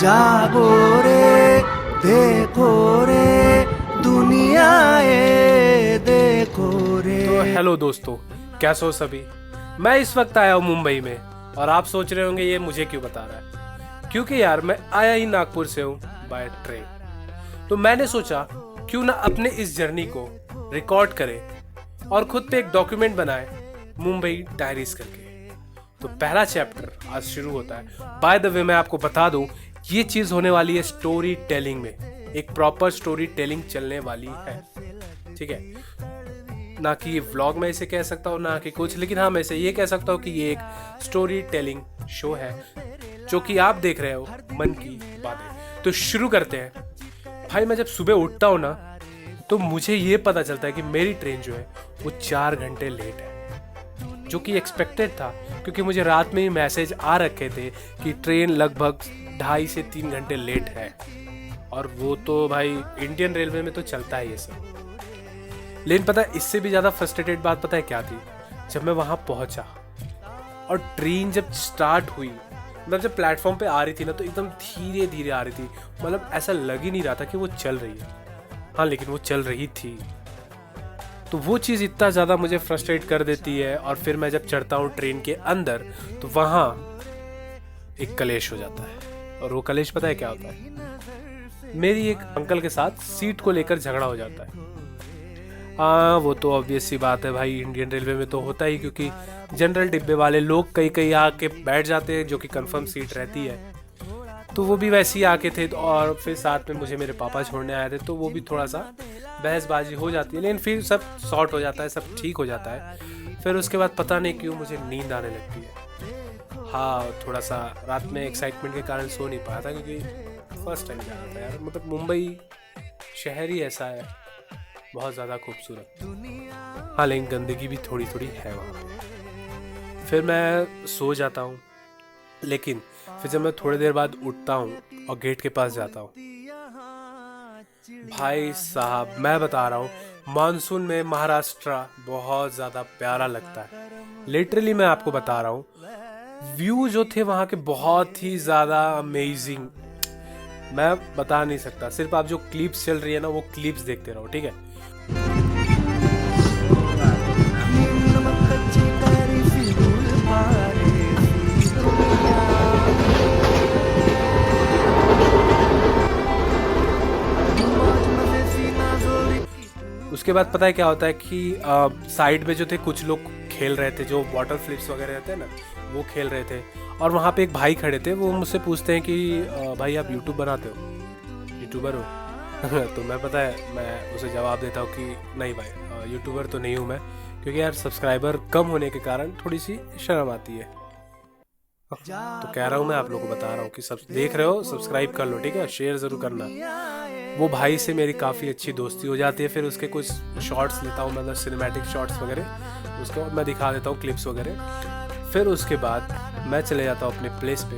जागो रे देखो रे दुनिया ये देखो रे। तो हेलो दोस्तों, कैसे हो सभी। मैं इस वक्त आया हूँ मुंबई में और आप सोच रहे होंगे ये मुझे क्यों बता रहा है, क्योंकि यार मैं आया ही नागपुर से हूँ बाय ट्रेन। तो मैंने सोचा क्यों ना अपने इस जर्नी को रिकॉर्ड करें और खुद पे एक डॉक्यूमेंट बनाए मुंबई डायरीज करके। तो पहला चैप्टर आज शुरू होता है। बाय द वे मैं आपको बता दूं ये चीज होने वाली है स्टोरी टेलिंग में, एक प्रॉपर स्टोरी टेलिंग चलने वाली है, ठीक है। ना कि ये व्लॉग में इसे कह सकता हूँ ना कि कुछ, लेकिन हाँ मैं इसे ये कह सकता हूँ कि ये एक स्टोरी टेलिंग शो है जो कि आप देख रहे हो मन की बातें। तो शुरू करते हैं। भाई मैं जब सुबह उठता हूँ ना तो मुझे ये पता चलता है कि मेरी ट्रेन जो है वो 4 घंटे लेट है, जो कि एक्सपेक्टेड था क्योंकि मुझे रात में ही मैसेज आ रखे थे कि ट्रेन लगभग 2.5 से 3 घंटे लेट है। और वो तो भाई इंडियन रेलवे में तो चलता है ये सब। लेकिन पता है इससे भी ज़्यादा फ्रस्ट्रेटेड बात पता है क्या थी, जब मैं वहाँ पहुँचा और ट्रेन जब स्टार्ट हुई, मतलब जब प्लेटफॉर्म पे आ रही थी ना तो एकदम धीरे धीरे आ रही थी, मतलब ऐसा लग ही नहीं रहा था कि वो चल रही है। हाँ लेकिन वो चल रही थी। तो वो चीज़ इतना ज़्यादा मुझे फ्रस्ट्रेट कर देती है। और फिर मैं जब चढ़ता हूँ ट्रेन के अंदर तो वहाँ एक कलेश हो जाता है। और वो कलेश पता है क्या होता है, मेरी एक अंकल के साथ सीट को लेकर झगड़ा हो जाता है। हाँ वो तो ऑब्वियस सी बात है भाई, इंडियन रेलवे में तो होता ही, क्योंकि जनरल डिब्बे वाले लोग कई कई आके बैठ जाते हैं जो कि कंफर्म सीट रहती है। तो वो भी वैसे ही आके थे और फिर साथ में मुझे मेरे पापा छोड़ने आए थे, तो वो भी थोड़ा सा बहसबाजी हो जाती है, लेकिन फिर सब सॉर्ट हो जाता है, सब ठीक हो जाता है। फिर उसके बाद पता नहीं क्यों मुझे नींद आने लगती है। हाँ थोड़ा सा रात में एक्साइटमेंट के कारण सो नहीं पाया था, क्योंकि फर्स्ट टाइम जा रहा था यार। मतलब मुंबई शहर ही ऐसा है, बहुत ज़्यादा खूबसूरत। हाँ लेकिन गंदगी भी थोड़ी थोड़ी है वहाँ पे। फिर मैं सो जाता हूँ, लेकिन फिर जब मैं थोड़ी देर बाद उठता हूँ और गेट के पास जाता हूँ, भाई साहब मैं बता रहा हूँ मानसून में महाराष्ट्र बहुत ज़्यादा प्यारा लगता है। लिटरली मैं आपको बता रहा हूँ, व्यू जो थे वहाँ के बहुत ही ज़्यादा अमेजिंग, मैं बता नहीं सकता। सिर्फ आप जो क्लिप्स चल रही है ना वो क्लिप्स देखते रहो, ठीक है। उसके बाद पता है क्या होता है कि साइड में जो थे कुछ लोग खेल रहे थे, जो वाटर फ्लिप्स वगैरह रहते हैं ना वो खेल रहे थे। और वहाँ पे एक भाई खड़े थे, वो मुझसे पूछते हैं कि भाई आप यूट्यूब बनाते हो, यूट्यूबर हो? तो मैं पता है मैं उसे जवाब देता हूँ कि नहीं भाई यूट्यूबर तो नहीं हूँ मैं, क्योंकि यार सब्सक्राइबर कम होने के कारण थोड़ी सी शर्म आती है। तो कह रहा हूँ मैं आप लोगों को बता रहा हूँ कि सब देख रहे हो सब्सक्राइब कर लो, ठीक है, शेयर ज़रूर करना। वो भाई से मेरी काफ़ी अच्छी दोस्ती हो जाती है। फिर उसके कुछ शॉर्ट्स लेता हूँ, मतलब सिनेमैटिक शॉर्ट्स वगैरह, उसको मैं दिखा देता हूँ क्लिप्स वगैरह। फिर उसके बाद मैं चले जाता हूँ अपने प्लेस पे,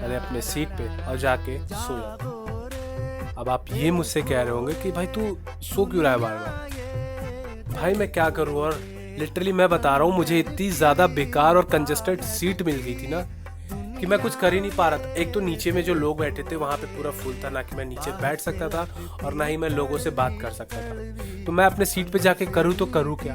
यानी अपने सीट पे, और जाके सो जाता हूँ। अब आप ये मुझसे कह रहे होंगे कि भाई तू सो क्यों रहा है बार बार। भाई मैं क्या करूँ, और लिटरली मैं बता रहा हूँ मुझे इतनी ज़्यादा बेकार और कंजस्टेड सीट मिल गई थी ना कि मैं कुछ कर ही नहीं पा रहा था। एक तो नीचे में जो लोग बैठे थे वहाँ पे पूरा फुल था, ना कि मैं नीचे बैठ सकता था और ना ही मैं लोगों से बात कर सकता था। तो मैं अपने सीट पे जाके करूँ तो करूँ क्या।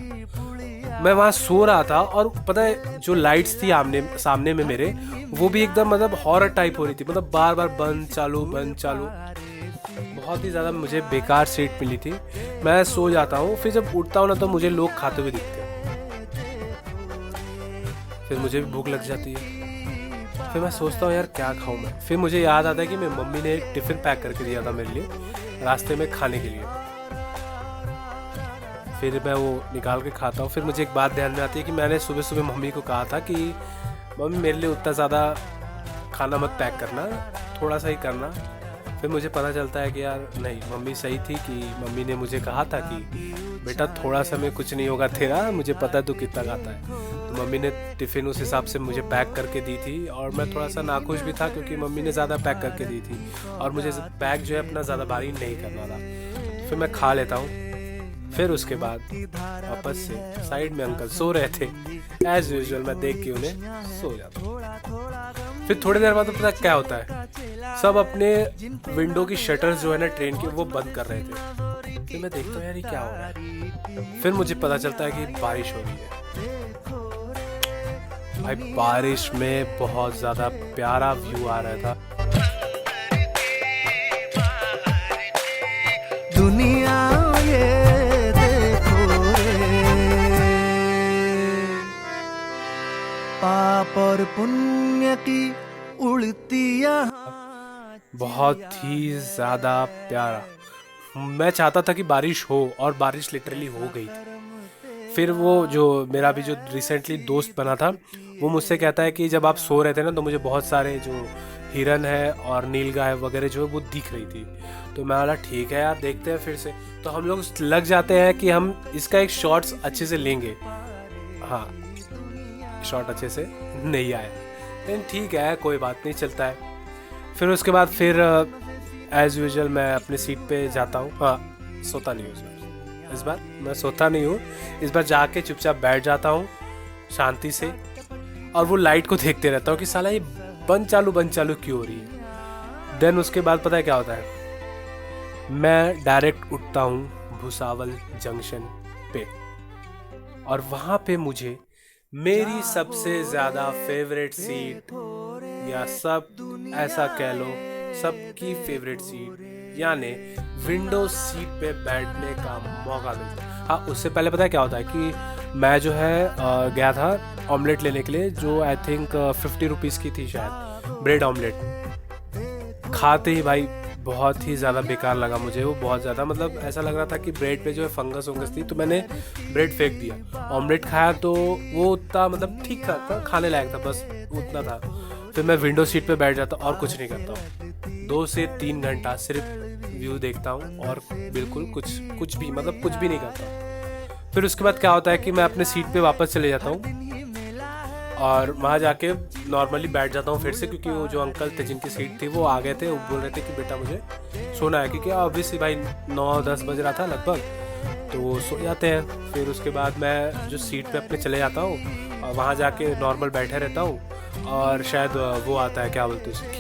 मैं वहाँ सो रहा था और पता है जो लाइट्स थी सामने में मेरे, वो भी एकदम मतलब हॉरर टाइप हो रही थी, मतलब बार बार बंद चालू बंद चालू। बहुत ही ज़्यादा मुझे बेकार सीट मिली थी। मैं सो जाता हूँ, फिर जब उठता हूँ ना तो मुझे लोग खाते हुए दिखते हैं। फिर मुझे भी भूख लग जाती है। फिर मैं सोचता हूँ यार क्या खाऊं मैं। फिर मुझे याद आता है कि मेरी मम्मी ने एक टिफ़िन पैक करके दिया था मेरे लिए रास्ते में खाने के लिए। फिर मैं वो निकाल के खाता हूँ। फिर मुझे एक बात ध्यान में आती है कि मैंने सुबह सुबह मम्मी को कहा था कि मम्मी मेरे लिए उतना ज़्यादा खाना मत पैक करना, थोड़ा सा ही करना। फिर मुझे पता चलता है कि यार नहीं, मम्मी सही थी कि मम्मी ने मुझे कहा था कि बेटा थोड़ा सा में कुछ नहीं होगा तेरा, मुझे पता है तू कितना खाता है। तो मम्मी ने टिफ़िन उस हिसाब से मुझे पैक करके दी थी, और मैं थोड़ा सा नाखुश भी था क्योंकि मम्मी ने ज़्यादा पैक करके दी थी और मुझे पैक जो है अपना ज़्यादा भारी नहीं करना था। फिर मैं खा लेता हूँ। फिर उसके बाद वापस से साइड में अंकल सो रहे थे, एज यूजुअल मैं देख के उन्हें सो जाता हूँ। फिर थोड़ी देर बाद तो पता क्या होता है, सब अपने विंडो की शटर्स जो है ना ट्रेन के वो बंद कर रहे थे। फिर मैं देखता हूँ यार ये क्या हो रहा है। फिर मुझे पता चलता है कि बारिश हो रही है। भाई बारिश में बहुत ज़्यादा प्यारा व्यू आ रहा था। दुनिया ये देखो रे, पाप और पुण्य की उड़ती यहाँ। बहुत ही ज़्यादा प्यारा। मैं चाहता था कि बारिश हो और बारिश लिटरली हो गई थी। फिर वो जो मेरा भी जो रिसेंटली दोस्त बना था वो मुझसे कहता है कि जब आप सो रहे थे ना तो मुझे बहुत सारे जो हिरन है और नीलगाय वगैरह जो है वो दिख रही थी। तो मैं बोला ठीक है यार देखते हैं फिर से। तो हम लोग लग जाते हैं कि हम इसका एक शॉट्स अच्छे से लेंगे। हाँ शॉट अच्छे से नहीं आया लेकिन ठीक है कोई बात नहीं, चलता है। फिर उसके बाद फिर एज यूजुअल मैं अपनी सीट पे जाता हूँ। हाँ सोता नहीं हूँ इस बार मैं सोता नहीं हूँ। इस बार जाके चुपचाप बैठ जाता हूँ शांति से और वो लाइट को देखते रहता हूँ कि साला ये बंद चालू क्यों हो रही है। देन उसके बाद पता है क्या होता है, मैं डायरेक्ट उठता हूँ भुसावल जंक्शन पे और वहाँ पे मुझे मेरी सबसे ज़्यादा फेवरेट सीट या सब ऐसा कह लो सबकी फेवरेट सीट यानी विंडो सीट पे बैठने का मौका मिलता है। हाँ उससे पहले पता है क्या होता है कि मैं जो है गया था ऑमलेट लेने के लिए जो आई थिंक 50 रुपीज़ की थी शायद, ब्रेड ऑमलेट। खाते ही भाई बहुत ही ज़्यादा बेकार लगा मुझे वो, बहुत ज़्यादा मतलब ऐसा लग रहा था कि ब्रेड पे जो है फंगस वंगस थी। तो मैंने ब्रेड फेंक दिया। ऑमलेट खाया तो वो उतना मतलब ठीक था खाने लायक था, बस उतना था। फिर मैं विंडो सीट पे बैठ जाता और कुछ नहीं करता हूँ। 2 से 3 घंटा सिर्फ व्यू देखता हूँ और बिल्कुल कुछ भी मतलब कुछ भी नहीं करता। फिर उसके बाद क्या होता है कि मैं अपने सीट पे वापस चले जाता हूँ और वहाँ जाके नॉर्मली बैठ जाता हूँ फिर से, क्योंकि वो जो अंकल थे जिनकी सीट थी वो आ गए थे। वो बोल रहे थे कि बेटा मुझे सोना है, क्योंकि ऑब्वियसली भाई 9-10 बज रहा था लगभग, तो वो सो जाते हैं। फिर उसके बाद मैं जो सीट पे अपने चले जाता हूँ और वहाँ जाके नॉर्मल बैठे रहता हूँ और शायद वो आता है क्या बोलते हैं उसे,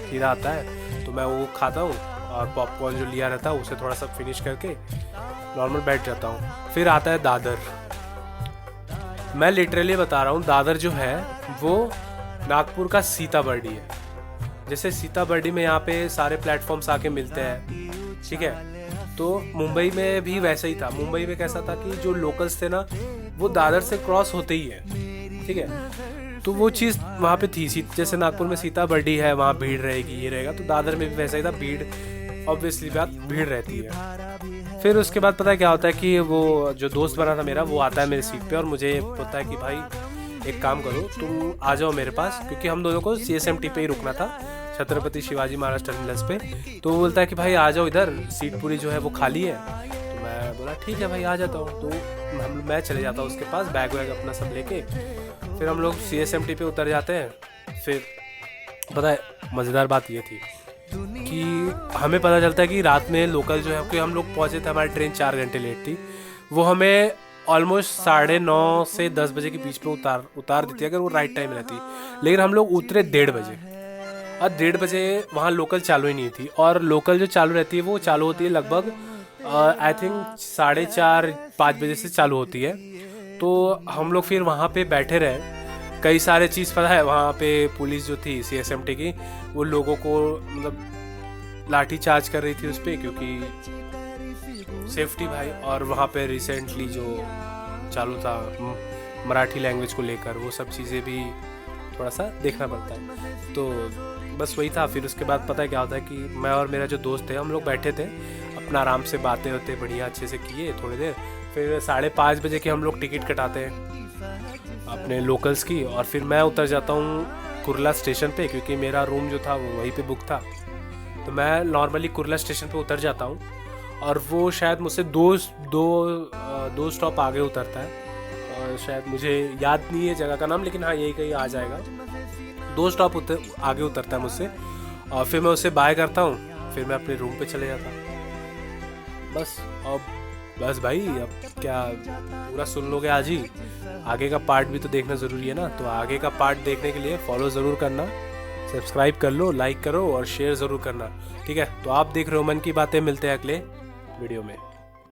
खीरा आता है तो मैं वो खाता हूँ और पॉपकॉर्न जो लिया रहता है उसे थोड़ा सा फिनिश करके नॉर्मल बैठ जाता हूँ। फिर आता है दादर। मैं लिटरली बता रहा हूँ दादर जो है वो नागपुर का सीताबर्डी है। जैसे सीताबर्डी में यहाँ पे सारे प्लेटफॉर्म्स आके मिलते हैं, ठीक है, तो मुंबई में भी वैसा ही था। मुंबई में कैसा था कि जो लोकल्स थे ना वो दादर से क्रॉस होते ही है, ठीक है, तो वो चीज़ वहाँ पे थी। जैसे नागपुर में सीताबर्डी है वहाँ भीड़ रहेगी ये रहेगा, तो दादर में भी वैसा ही था, भीड़ ऑब्वियसली बात भीड़ रहती है। फिर उसके बाद पता है क्या होता है कि वो जो दोस्त बना था मेरा वो आता है मेरी सीट पे और मुझे बोलता है कि भाई एक काम करो तुम आ जाओ मेरे पास, क्योंकि हम दोनों को CSMT पे ही रुकना था, छत्रपति शिवाजी महाराज टर्मिनस पे। तो वो बोलता है कि भाई आ जाओ इधर, सीट पूरी जो है वो खाली है। तो मैं बोला ठीक है भाई आ जाता हूँ। तो मैं चले जाता हूँ उसके पास बैग वैग अपना सब लेके। फिर हम लोग CSMT पे उतर जाते हैं। फिर पता है मज़ेदार बात ये थी कि हमें पता चलता है कि रात में लोकल जो है, क्योंकि हम लोग पहुँचे थे, हमारी ट्रेन 4 घंटे लेट थी, वो हमें ऑलमोस्ट 9:30 से 10 बजे के बीच में उतार देती है अगर वो राइट टाइम रहती। लेकिन हम लोग उतरे 1:30 बजे और 1:30 बजे वहाँ लोकल चालू ही नहीं थी। और लोकल जो चालू रहती है वो चालू होती है लगभग आई थिंक 4:30-5 बजे से चालू होती है। तो हम लोग फिर वहाँ पे बैठे रहे, कई सारे चीज़ पता है वहाँ पे पुलिस जो थी CSMT की वो लोगों को मतलब लाठी चार्ज कर रही थी उस पर, क्योंकि सेफ्टी भाई। और वहाँ पे रिसेंटली जो चालू था मराठी लैंग्वेज को लेकर वो सब चीज़ें भी थोड़ा सा देखना पड़ता है। तो बस वही था। फिर उसके बाद पता है क्या होता है कि मैं और मेरा जो दोस्त थे हम लोग बैठे थे अपना आराम से, बातें होते बढ़िया अच्छे से किए थोड़ी देर। फिर 5:30 बजे की हम लोग टिकट कटाते हैं अपने लोकल्स की और फिर मैं उतर जाता हूँ कुर्ला स्टेशन पे, क्योंकि मेरा रूम जो था वो वहीं पे बुक था। तो मैं नॉर्मली कुर्ला स्टेशन पे उतर जाता हूँ और वो शायद मुझसे दो स्टॉप आगे उतरता है और शायद मुझे याद नहीं है जगह का नाम, लेकिन हाँ यही कहीं आ जाएगा। 2 स्टॉप आगे उतरता है मुझसे और फिर मैं उससे बाय करता हूँ, फिर मैं अपने रूम पे चले जाता हूँ। बस भाई अब क्या पूरा सुन लोगे आज ही, आगे का पार्ट भी तो देखना ज़रूरी है ना। तो आगे का पार्ट देखने के लिए फॉलो ज़रूर करना सब्सक्राइब कर लो, लाइक करो और शेयर ज़रूर करना, ठीक है। तो आप देख रहे हो मन की बातें, मिलते हैं अगले वीडियो में।